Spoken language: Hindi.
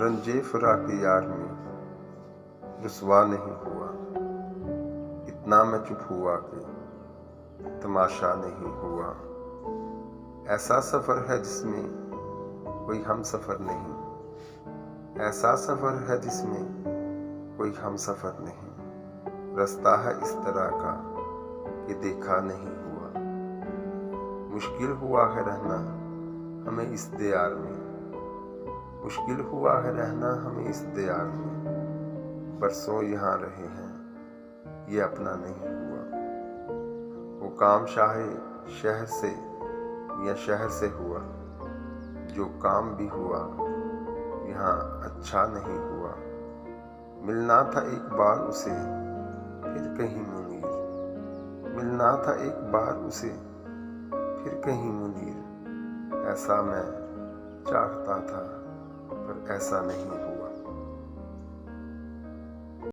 रंजे फिराक यार में रुसवा नहीं हुआ। इतना मैं चुप हुआ कि तमाशा नहीं हुआ। ऐसा सफर है जिसमें कोई हम सफर नहीं। ऐसा सफर है जिसमें कोई हम सफर नहीं। रास्ता है इस तरह का कि देखा नहीं हुआ। मुश्किल हुआ है रहना हमें इस दियार में। मुश्किल हुआ है रहना हमें इस दियार में। बरसों यहाँ रहे हैं ये अपना नहीं हुआ। वो काम शाहे शहर से या शहर से हुआ। जो काम भी हुआ यहाँ अच्छा नहीं हुआ। मिलना था एक बार उसे फिर कहीं मुनीर। मिलना था एक बार उसे फिर कहीं मुनीर। ऐसा मैं चाहता था पर ऐसा नहीं हुआ।